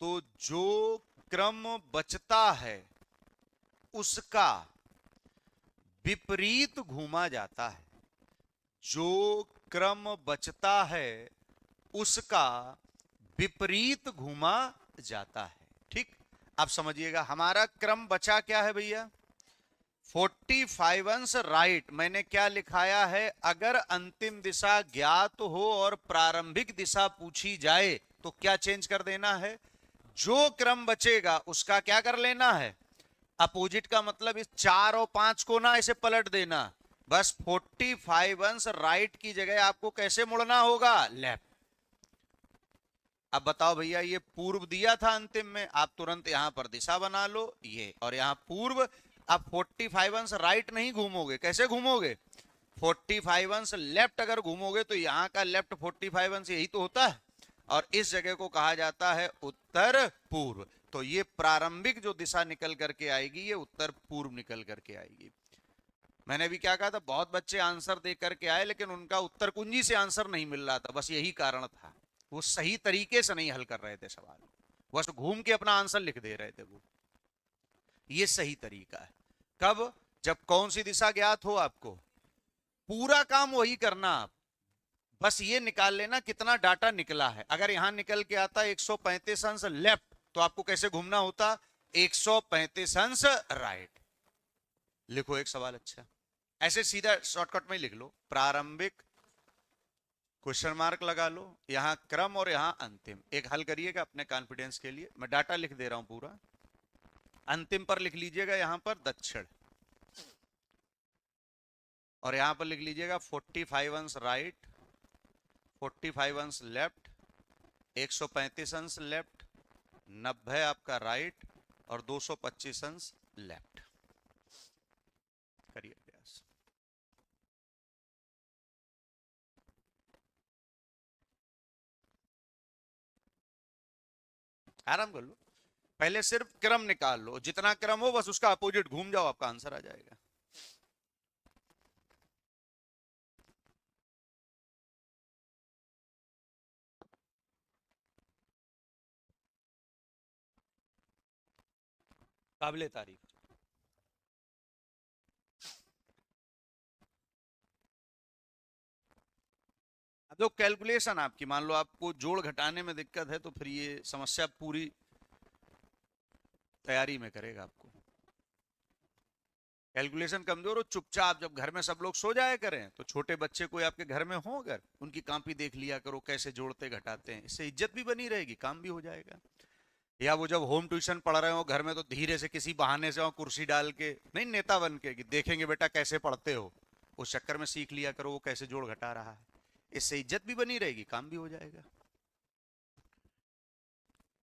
तो जो क्रम बचता है उसका विपरीत घूमा जाता है। जो क्रम बचता है उसका विपरीत घूमा जाता है। ठीक, आप समझिएगा हमारा क्रम बचा क्या है भैया, 45 अंश राइट। मैंने क्या लिखाया है, अगर अंतिम दिशा ज्ञात हो और प्रारंभिक दिशा पूछी जाए तो क्या चेंज कर देना है, जो क्रम बचेगा उसका क्या कर लेना है, अपोजिट का मतलब इस 4 और 5 को ना इसे पलट देना। बस 45 अंश राइट की जगह आपको कैसे मुड़ना होगा, लेफ्ट। अब बताओ भैया, ये पूर्व दिया था अंतिम में, आप तुरंत यहां पर दिशा बना लो ये, और यहां पूर्व। आप 45 अंश राइट नहीं घूमोगे, कैसे घूमोगे, 45 अंश लेफ्ट अगर घूमोगे तो यहां का लेफ्ट 45 अंश यही तो होता है, और इस जगह को कहा जाता है उत्तर पूर्व। तो ये प्रारंभिक जो दिशा निकल करके आएगी ये उत्तर पूर्व निकल करके आएगी। मैंने भी क्या कहा था, बहुत बच्चे आंसर दे करके आए लेकिन उनका उत्तर कुंजी से आंसर नहीं मिल रहा था, बस यही कारण था, वो सही तरीके से नहीं हल कर रहे थे सवाल, बस घूम के अपना आंसर लिख दे रहे थे वो। ये सही तरीका है। कब, जब कौन सी दिशा ज्ञात हो आपको, पूरा काम वही करना आप, बस ये निकाल लेना कितना डाटा निकला है। अगर यहां निकल के आता 135 अंश लेफ्ट तो आपको कैसे घूमना होता, 135 अंश राइट। लिखो एक सवाल, अच्छा ऐसे सीधा शॉर्टकट में लिख लो, प्रारंभिक क्वेश्चन मार्क लगा लो, यहां क्रम और यहां अंतिम। एक हल करिएगा अपने कॉन्फिडेंस के लिए, मैं डाटा लिख दे रहा हूं पूरा। अंतिम पर लिख लीजिएगा यहां पर दक्षिण, और यहां पर लिख लीजिएगा 45 अंश राइट, 45 अंश लेफ्ट, 135 अंश लेफ्ट, 90 आपका राइट, और 225 अंश लेफ्ट। करिए प्रयास। आराम कर लो, पहले सिर्फ क्रम निकाल लो, जितना क्रम हो बस उसका अपोजिट घूम जाओ, आपका आंसर आ जाएगा। काबिले तारीफ। अब जो कैलकुलेशन आपकी, मान लो आपको जोड़ घटाने में दिक्कत है तो फिर ये समस्या पूरी तैयारी में करेगा आपको। कैलकुलेशन कमजोर हो, चुपचाप जब घर में सब लोग सो जाया करें तो छोटे बच्चे कोई आपके घर में हो अगर, उनकी कॉपी देख लिया करो कैसे जोड़ते घटाते हैं, इससे इज्जत भी बनी रहेगी, काम भी हो जाएगा। या वो जब होम ट्यूशन पढ़ रहे हो घर में तो धीरे से किसी बहाने से कुर्सी डाल के, नहीं नेता बन के, कि देखेंगे बेटा कैसे पढ़ते हो, उस चक्कर में सीख लिया करो वो कैसे जोड़ घटा रहा है, इससे इज्जत भी बनी रहेगी, काम भी हो जाएगा।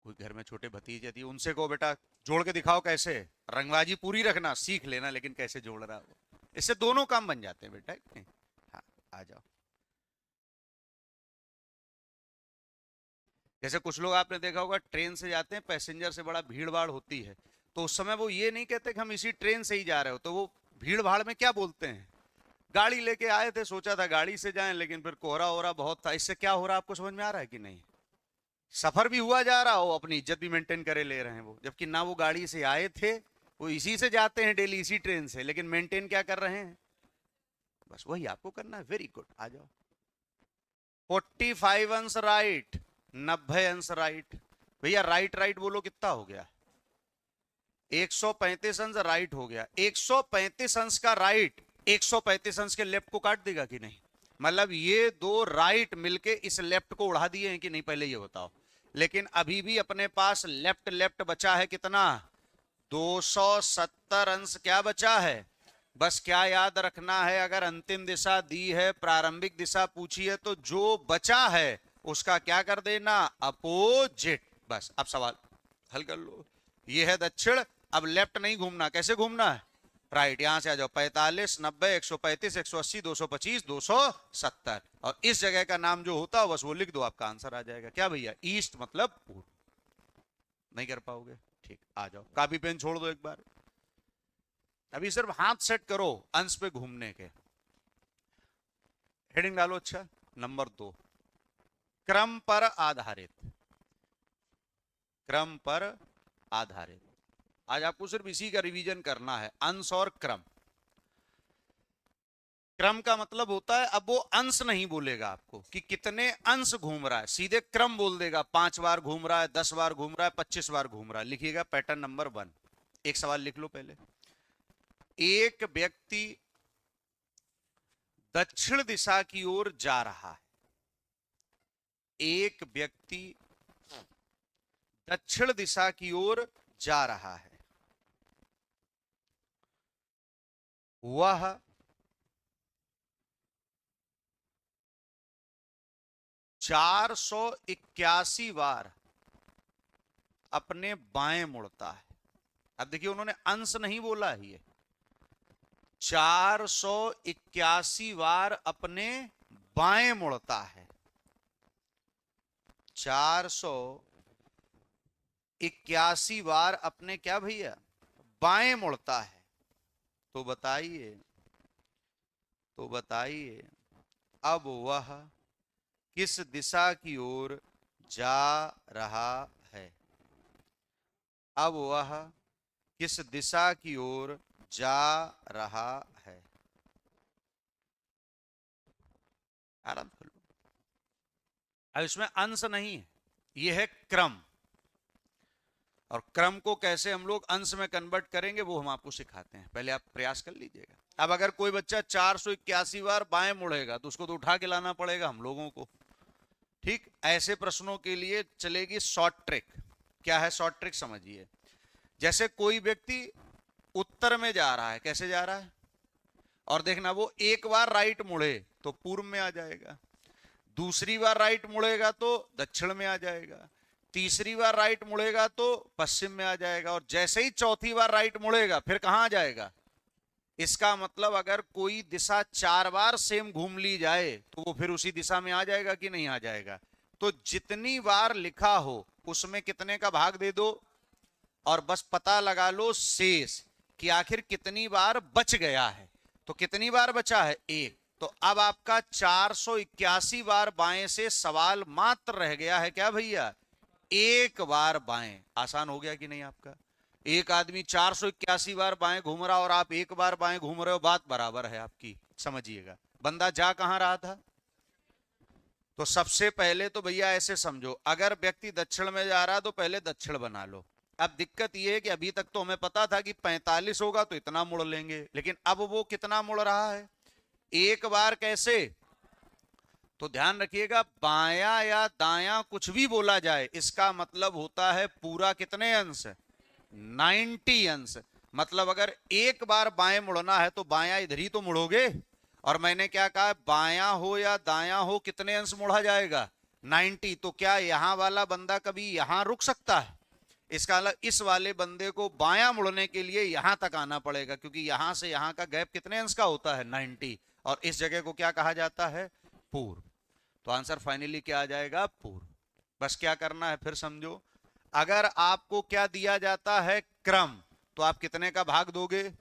कोई घर में छोटे भतीजे थी, उनसे कहो बेटा जोड़ के दिखाओ कैसे, रंगबाजी पूरी रखना, सीख लेना लेकिन कैसे जोड़ रहा हो, इससे दोनों काम बन जाते हैं बेटा। हाँ, आ जाओ। जैसे कुछ लोग आपने देखा होगा ट्रेन से जाते हैं, पैसेंजर से बड़ा भीड़ भाड़ होती है, तो उस समय वो ये नहीं कहते कि हम इसी ट्रेन से ही जा रहे हो, तो वो भीड़ भाड़ में क्या बोलते हैं, गाड़ी लेके आए थे, सोचा था गाड़ी से जाएं लेकिन फिर कोहरा ओहरा बहुत था, इससे क्या हो रहा है आपको समझ में आ रहा है कि नहीं, सफर भी हुआ जा रहा हो, अपनी इज्जत भी मेंटेन करे ले रहे हैं वो, जबकि ना वो गाड़ी से आए थे, वो इसी से जाते हैं डेली इसी ट्रेन से, लेकिन मेंटेन क्या कर रहे हैं, बस वही आपको करना है। वेरी गुड, आ जाओ। 45 अंश राइट, 90 अंश राइट, भैया राइट राइट बोलो कितना हो गया, 135 अंश राइट हो गया, 135 अंश का राइट 135 अंश के लेफ्ट को काट देगा कि नहीं, मतलब ये दो राइट मिलके इस लेफ्ट को उड़ा दिए हैं कि नहीं, पहले ये बताओ। लेकिन अभी भी अपने पास लेफ्ट लेफ्ट बचा है कितना, 270 अंश क्या बचा है। बस क्या याद रखना है, अगर अंतिम दिशा दी है, प्रारंभिक दिशा पूछी है, तो जो बचा है उसका क्या कर देना, अपोजिट। बस अब सवाल हल कर लो। ये है दक्षिण, अब लेफ्ट नहीं घूमना, कैसे घूमना है, राइट। यहां से आ जाओ, 45 90 135 180 225 270, और इस जगह का नाम जो होता है बस वो लिख दो, आपका आंसर आ जाएगा। क्या भैया, ईस्ट मतलब पूर्व। नहीं कर पाओगे, ठीक, आ जाओ, कॉपी पेन छोड़ दो एक बार, अभी सिर्फ हाथ सेट करो अंश पे घूमने के। हेडिंग डालो, अच्छा नंबर 2, क्रम पर आधारित। क्रम पर आधारित। आज आपको सिर्फ इसी का रिवीजन करना है, अंश और क्रम। क्रम का मतलब होता है, अब वो अंश नहीं बोलेगा आपको कि कितने अंश घूम रहा है, सीधे क्रम बोल देगा। 5 बार घूम रहा है, 10 बार घूम रहा है, 25 बार घूम रहा है। लिखिएगा पैटर्न नंबर 1। एक सवाल लिख लो पहले। एक व्यक्ति दक्षिण दिशा की ओर जा रहा है। एक व्यक्ति दक्षिण दिशा की ओर जा रहा है। वह 481 बार अपने बाएं मुड़ता है। अब देखिए, उन्होंने अंश नहीं बोला है, ये 481 बार अपने बाएं मुड़ता है। 481 बार अपने क्या भैया, बाएं मुड़ता है। तो बताइए अब वह किस दिशा की ओर जा रहा है। अब वह किस दिशा की ओर जा रहा है। आराम कर लो। अब इसमें अंश नहीं है, यह है क्रम। और क्रम को कैसे हम लोग अंश में कन्वर्ट करेंगे वो हम आपको सिखाते हैं, पहले आप प्रयास कर लीजिएगा। अब अगर कोई बच्चा 481 बार बाएं मुड़ेगा तो उसको तो उठा के लाना पड़ेगा हम लोगों को। ठीक, ऐसे प्रश्नों के लिए चलेगी शॉर्ट ट्रिक। क्या है शॉर्ट ट्रिक, समझिए। जैसे कोई व्यक्ति उत्तर में जा रहा है, कैसे जा रहा है, और देखना वो एक बार राइट मुड़े तो पूर्व में आ जाएगा, दूसरी बार राइट मुड़ेगा तो दक्षिण में आ जाएगा, तीसरी बार राइट मुड़ेगा तो पश्चिम में आ जाएगा, और जैसे ही चौथी बार राइट मुड़ेगा फिर कहां आ जाएगा। इसका मतलब अगर कोई दिशा 4 बार सेम घूम ली जाए तो वो फिर उसी दिशा में आ जाएगा कि नहीं आ जाएगा। तो जितनी बार लिखा हो उसमें कितने का भाग दे दो और बस पता लगा लो शेष कि आखिर कितनी बार बच गया है। तो कितनी बार बचा है, एक। तो अब आपका 481 बार बाएं से सवाल मात्र रह गया है क्या भैया, एक बार बाएं। आसान हो गया कि नहीं आपका। एक आदमी 481 बार बाएं घूम रहा और आप एक बार बाएं घूम रहे हो, बात बराबर है आपकी। समझिएगा, बंदा जा कहां रहा था। तो सबसे पहले तो भैया ऐसे समझो, अगर व्यक्ति दक्षिण में जा रहा तो पहले दक्षिण बना लो। अब दिक्कत यह है कि अभी तक तो हमें पता था कि 45 होगा तो इतना मुड़ लेंगे, लेकिन अब वो कितना मुड़ रहा है, एक बार। कैसे, तो ध्यान रखिएगा, बायां या दायां कुछ भी बोला जाए इसका मतलब होता है पूरा कितने अंश, 90 अंश। मतलब अगर एक बार बाएं मुड़ना है तो बायां इधर ही तो मुड़ोगे। और मैंने क्या कहा, बायां हो या दायां हो कितने अंश मुड़ा जाएगा, 90। तो क्या यहां वाला बंदा कभी यहां रुक सकता है। इसका मतलब इस वाले बंदे को बायां मुड़ने के लिए यहां तक आना पड़ेगा, क्योंकि यहां से यहां का गैप कितने अंश का होता है, 90। और इस जगह को क्या कहा जाता है, पूर्व। तो आंसर फाइनली क्या आ जाएगा, पूर्व। बस क्या करना है फिर समझो। अगर आपको क्या दिया जाता है, क्रम, तो आप कितने का भाग दोगे,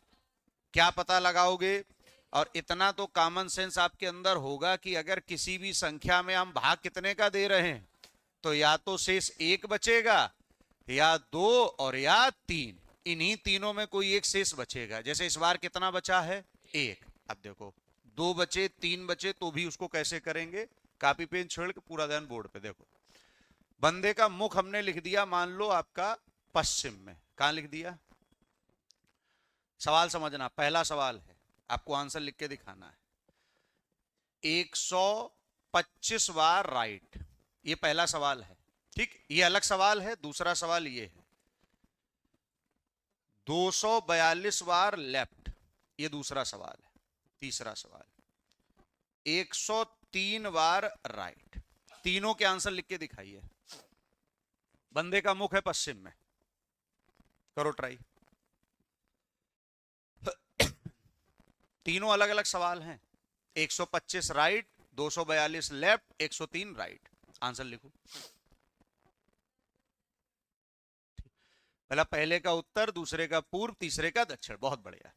क्या पता लगाओगे। और इतना तो कॉमन सेंस आपके अंदर होगा कि अगर किसी भी संख्या में हम भाग कितने का दे रहे हैं तो या तो शेष एक बचेगा या दो और या तीन, इन्हीं तीनों में कोई एक शेष बचेगा। जैसे इस बार कितना बचा है, एक। अब देखो, दो बचे, तीन बचे, तो भी उसको कैसे करेंगे, कॉपी पेन छोड़ के पूरा ध्यान बोर्ड पे देखो। बंदे का मुख हमने लिख दिया मान लो आपका पश्चिम में, कहां लिख दिया। सवाल समझना, पहला सवाल है, आपको आंसर लिख के दिखाना है। 125 बार राइट, ये पहला सवाल है। ठीक, ये अलग सवाल है। दूसरा सवाल ये है 242 बार लेफ्ट, ये दूसरा सवाल है। तीसरा सवाल 103 बार राइट। तीनों के आंसर लिख के दिखाइए। बंदे का मुख है पश्चिम में, करो ट्राई। तीनों अलग अलग सवाल हैं। 125 राइट, 242 लेफ्ट, 103 राइट। आंसर लिखो। पहले का उत्तर, दूसरे का पूर्व, तीसरे का दक्षिण। बहुत बढ़िया।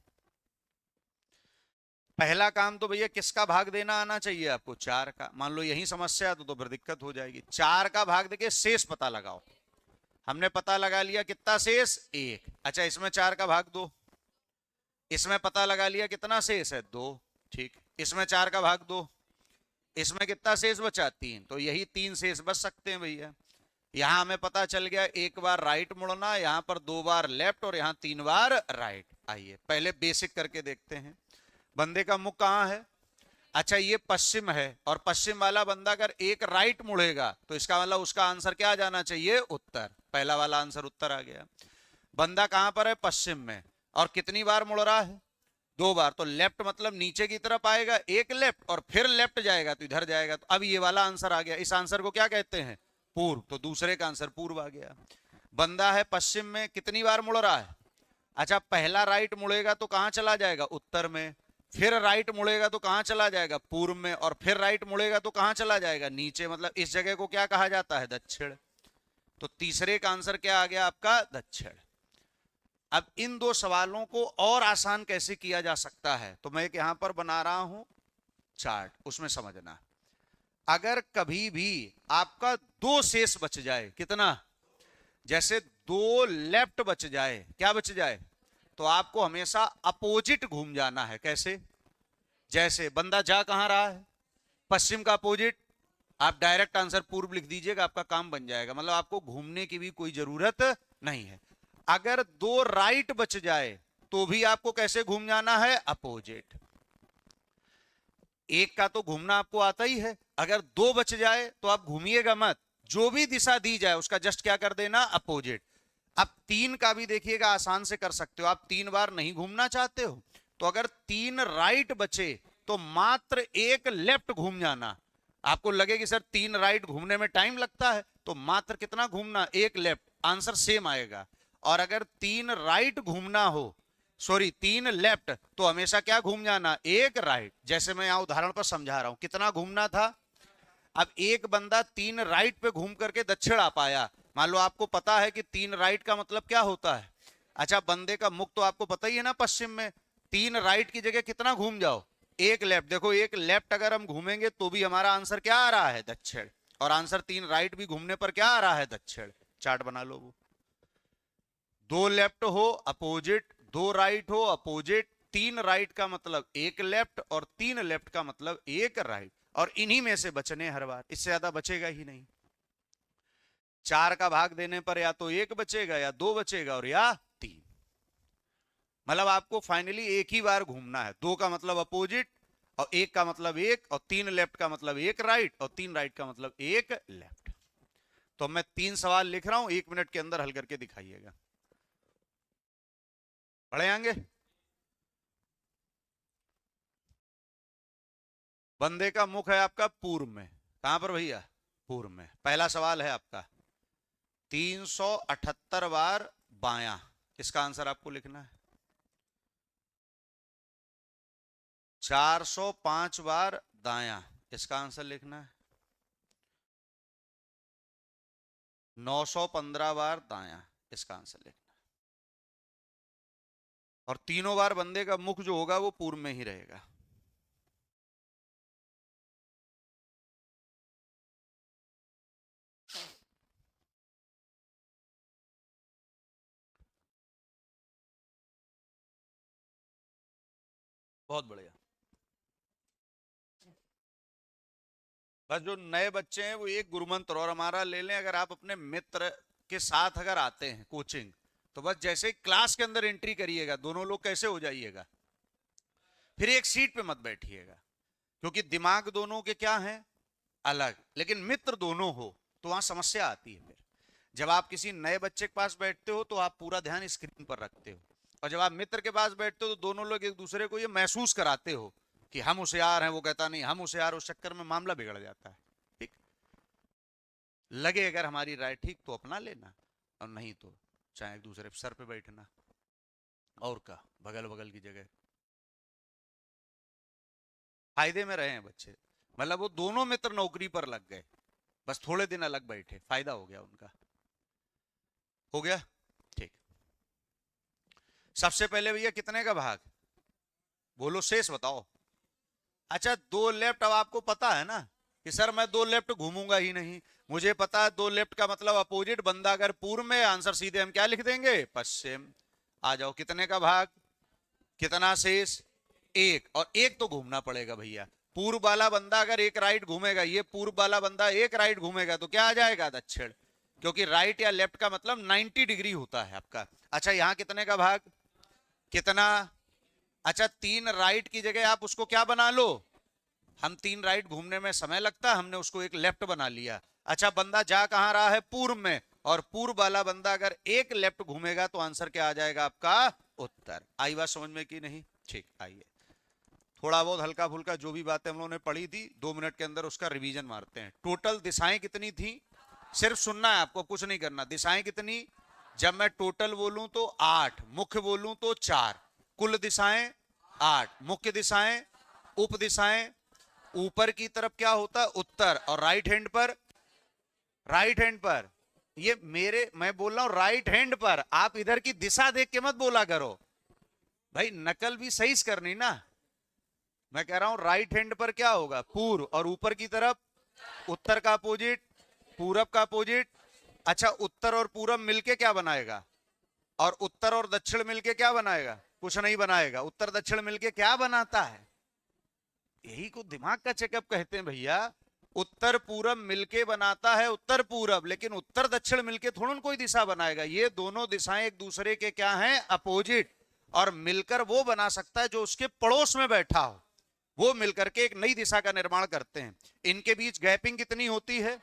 पहला काम तो भैया किसका भाग देना आना चाहिए आपको, 4 का। मान लो यही समस्या तो फिर दिक्कत हो जाएगी। 4 का भाग देके शेष पता लगाओ। हमने पता लगा लिया कितना शेष, 1। अच्छा इसमें 4 का भाग 2, इसमें पता लगा लिया कितना शेष है, 2। ठीक, इसमें 4 का भाग 2, इसमें कितना शेष बचा, 3। तो यही 3 शेष बच सकते हैं भैया। यहां हमें पता चल गया एक बार राइट मुड़ना, यहां पर 2 बार लेफ्ट और यहां 3 बार राइट। आइए पहले बेसिक करके देखते हैं। बंदे का मुख कहां है, अच्छा ये पश्चिम है, और पश्चिम वाला बंदा अगर एक राइट मुड़ेगा तो इसका मतलब उसका आंसर क्या आ जाना चाहिए, उत्तर। पहला वाला आंसर उत्तर आ गया। बंदा कहां पर है, पश्चिम में, और कितनी बार मुड़ रहा है, 2 बार। तो लेफ्ट मतलब नीचे की तरफ आएगा, एक लेफ्ट, और फिर लेफ्ट जाएगा तो इधर जाएगा। तो अब ये वाला आंसर आ गया। इस आंसर को क्या कहते हैं, पूर्व। तो दूसरे का आंसर पूर्व आ गया। बंदा है पश्चिम में, कितनी बार मुड़ रहा है, अच्छा पहला राइट मुड़ेगा तो कहां चला जाएगा, उत्तर में, फिर राइट मुड़ेगा तो कहां चला जाएगा, पूर्व में, और फिर राइट मुड़ेगा तो कहां चला जाएगा, नीचे। मतलब इस जगह को क्या कहा जाता है, दक्षिण। तो तीसरे का आंसर क्या आ गया आपका, दक्षिण। अब इन 2 सवालों को और आसान कैसे किया जा सकता है, तो मैं एक यहां पर बना रहा हूं चार्ट, उसमें समझना। अगर कभी भी आपका 2 शेष बच जाए, कितना, जैसे 2 लेफ्ट बच जाए, क्या बच जाए, तो आपको हमेशा अपोजिट घूम जाना है। कैसे, जैसे बंदा जा कहां रहा है, पश्चिम का अपोजिट, आप डायरेक्ट आंसर पूर्व लिख दीजिएगा, आपका काम बन जाएगा। मतलब आपको घूमने की भी कोई जरूरत नहीं है। अगर 2 राइट बच जाए तो भी आपको कैसे घूम जाना है, अपोजिट। एक का तो घूमना आपको आता ही है, अगर 2 बच जाए तो आप घूमिएगा मत, जो भी दिशा दी जाए उसका जस्ट क्या कर देना, अपोजिट। अब 3 का भी देखिएगा, आसान से कर सकते हो आप। 3 बार नहीं घूमना चाहते हो तो अगर 3 राइट बचे तो मात्र 1 लेफ्ट घूम जाना। आपको लगे कि सर 3 राइट घूमने में टाइम लगता है, तो मात्र कितना घूमना, 1 लेफ्ट, आंसर सेम आएगा। और अगर 3 राइट घूमना हो, सॉरी 3 लेफ्ट, तो हमेशा क्या घूम जाना, 1 राइट। जैसे मैं यहां उदाहरण पर समझा रहा हूं, कितना घूमना था। अब एक बंदा 3 राइट पे घूम करके दक्षिण आ पाया। मान लो आपको पता है कि 3 राइट का मतलब क्या होता है। अच्छा बंदे का मुख तो आपको पता ही है ना, पश्चिम में, 3 राइट की जगह कितना घूम जाओ, 1 लेफ्ट। देखो 1 लेफ्ट अगर हम घूमेंगे तो भी हमारा आंसर क्या आ रहा है, दक्षिण। और आंसर 3 राइट भी घूमने पर क्या आ रहा है, दक्षिण। चार्ट बना लो वो। 2 लेफ्ट हो अपोजिट, 2 राइट हो अपोजिट, 3 राइट का मतलब 1 लेफ्ट, और 3 लेफ्ट का मतलब 1 राइट। और इन्हीं में से बचने हर बार, इससे ज्यादा बचेगा ही नहीं। 4 का भाग देने पर या तो 1 बचेगा, या 2 बचेगा, और या 3। मतलब आपको फाइनली एक ही बार घूमना है। 2 का मतलब अपोजिट, और 1 का मतलब 1, और 3 लेफ्ट का मतलब 1 राइट, और 3 राइट का मतलब 1 लेफ्ट। तो मैं 3 सवाल लिख रहा हूं, 1 मिनट के अंदर हल करके दिखाइएगा। पढ़े आएंगे। बंदे का मुख है आपका पूर्व में, कहां पर भैया, पूर्व में। पहला सवाल है आपका, 378 बार बायां, इसका आंसर आपको लिखना है। 405 बार दायां, इसका आंसर लिखना है। 915 बार दायां, इसका आंसर लिखना है। और तीनों बार बंदे का मुख जो होगा वो पूर्व में ही रहेगा। बहुत बढ़िया। बस जो नए बच्चे हैं वो एक गुरुमंत्र और हमारा ले लें। अगर आप अपने मित्र के साथ अगर आते हैं कोचिंग, तो बस जैसे ही क्लास के अंदर एंट्री करिएगा, दोनों लोग कैसे हो जाइएगा, फिर एक सीट पे मत बैठिएगा। क्योंकि दिमाग दोनों के क्या हैं, अलग। लेकिन मित्र दोनों हो तो वहां समस्या आती है। फिर जब आप किसी नए बच्चे के पास बैठते हो तो आप पूरा ध्यान स्क्रीन पर रखते हो, और जब आप मित्र के पास बैठते हो तो दोनों लोग एक दूसरे को ये महसूस कराते हो कि हम होशियार हैं, वो कहता नहीं हम होशियार। उस चक्कर में मामला बिगड़ जाता है। ठीक, लगे अगर हमारी राय ठीक तो अपना लेना, और नहीं तो चाहे एक दूसरे सर पे बैठना, और का बगल बगल की जगह। फायदे में रहे हैं बच्चे, मतलब वो दोनों मित्र नौकरी पर लग गए, बस थोड़े दिन अलग बैठे, फायदा हो गया उनका। हो गया, ठीक। सबसे पहले भैया कितने का भाग, बोलो शेष बताओ। अच्छा 2 लेफ्ट, अब आपको पता है ना कि सर मैं दो लेफ्ट घूमूंगा ही नहीं, मुझे पता है दो लेफ्ट का मतलब अपोजिट, बंदा अगर पूर्व में, आंसर सीधे हम क्या लिख देंगे, पश्चिम। आ जाओ, कितने का भाग, कितना शेष, एक, और एक तो घूमना पड़ेगा भैया। पूर्व वाला बंदा अगर एक राइट घूमेगा, ये पूर्व वाला बंदा एक राइट घूमेगा तो क्या आ जाएगा, दक्षिण, क्योंकि राइट या लेफ्ट का मतलब 90 डिग्री होता है आपका। अच्छा, यहां कितने का भाग, कितना, अच्छा तीन राइट की जगह आप उसको क्या बना लो, हम तीन राइट घूमने में समय लगता है, हमने उसको एक लेफ्ट बना लिया। अच्छा, बंदा जा कहां रहा है, पूर्व में, और पूर्व वाला बंदा अगर एक लेफ्ट घूमेगा तो आंसर क्या आ जाएगा आपका, उत्तर। आई बात समझ में कि नहीं, ठीक, आइए थोड़ा बहुत हल्का फुल्का जो भी बातें हम लोगों ने पढ़ी थी 2 मिनट के अंदर उसका रिवीजन मारते हैं। टोटल दिशाएं कितनी थी, सिर्फ सुनना है आपको, कुछ नहीं करना। दिशाएं कितनी, जब मैं टोटल बोलूं तो 8, मुख्य बोलूं तो 4, कुल दिशाएं 8, मुख्य दिशाएं, उप दिशाएं, ऊपर की तरफ क्या होता है, उत्तर, और राइट हैंड पर, राइट हैंड पर, ये मेरे, मैं बोल रहा हूं राइट हैंड पर, आप इधर की दिशा देख के मत बोला करो भाई, नकल भी सही से करनी ना। मैं कह रहा हूं राइट हैंड पर क्या होगा, पूर्व, और ऊपर की तरफ उत्तर का अपोजिट, पूरब का अपोजिट। अच्छा, उत्तर और पूरब मिलके क्या बनाएगा, और उत्तर और दक्षिण मिलके क्या बनाएगा, कुछ नहीं बनाएगा। उत्तर दक्षिण मिलके क्या बनाता है, यही को दिमाग का चेकअप कहते हैं भैया। उत्तर पूरब मिलके बनाता है उत्तर पूरब, लेकिन उत्तर दक्षिण मिलके थोड़ा कोई दिशा बनाएगा। ये दोनों दिशाएं एक दूसरे के क्या हैं, अपोजिट, और मिलकर वो बना सकता है जो उसके पड़ोस में बैठा हो, वो मिलकर के एक नई दिशा का निर्माण करते हैं। इनके बीच गैपिंग कितनी होती है,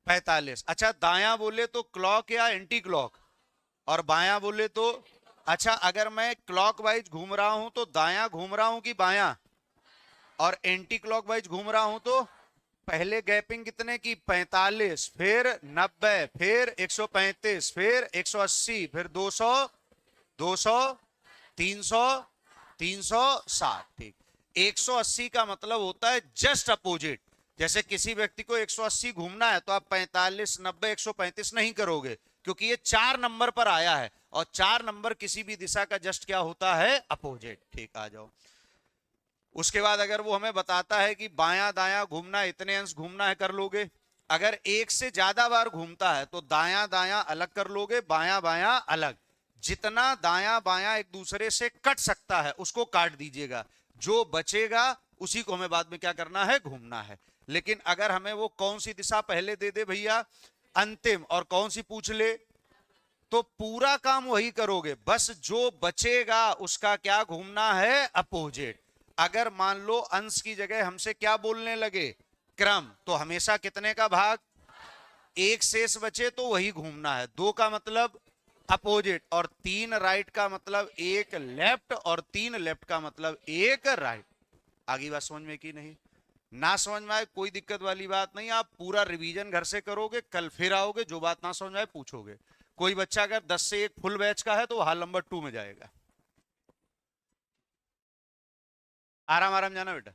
45। अच्छा, दायां बोले तो क्लॉक या एंटी क्लॉक, और बायां बोले तो, अच्छा अगर मैं क्लॉकवाइज घूम रहा हूं तो दायां घूम रहा हूं कि बायां, और एंटी क्लॉकवाइज घूम रहा हूं तो, पहले गैपिंग कितने की, 45, फिर 90, फिर 135, फिर 180, फिर 200, 200, 300, 360, ठीक। 180 का मतलब होता है जस्ट अपोजिट। जैसे किसी व्यक्ति को 180 घूमना है तो आप 45, 90, 135 नहीं करोगे, क्योंकि ये 4 नंबर पर आया है, और 4 नंबर किसी भी दिशा का जस्ट क्या होता है, अपोजिट, ठीक। आ जाओ, उसके बाद अगर वो हमें बताता है कि बायां दायां घूमना है, इतने अंश घूमना है, कर लोगे। अगर एक से ज्यादा बार घूमता है तो दायां दायां अलग कर लोगे, बायां बायां अलग। जितना दायां बायां एक दूसरे से कट सकता है उसको काट दीजिएगा, जो बचेगा उसी को हमें बाद में क्या करना है, घूमना है। लेकिन अगर हमें वो कौन सी दिशा पहले दे दे भैया, अंतिम, और कौन सी पूछ ले, तो पूरा काम वही करोगे, बस जो बचेगा उसका क्या घूमना है, अपोजिट। अगर मान लो अंश की जगह हमसे क्या बोलने लगे, क्रम, तो हमेशा कितने का भाग, एक शेष बचे तो वही घूमना है। 2 का मतलब अपोजिट, और 3 राइट का मतलब एक लेफ्ट, और 3 लेफ्ट का मतलब एक राइट। आगे बात समझ में की नहीं, ना समझ में आए कोई दिक्कत वाली बात नहीं, आप पूरा रिवीजन घर से करोगे, कल फिर आओगे, जो बात ना समझ में आए पूछोगे। कोई बच्चा अगर 10 से 1 फुल बैच का है तो हाल नंबर 2 में जाएगा। आराम आराम जाना बेटा।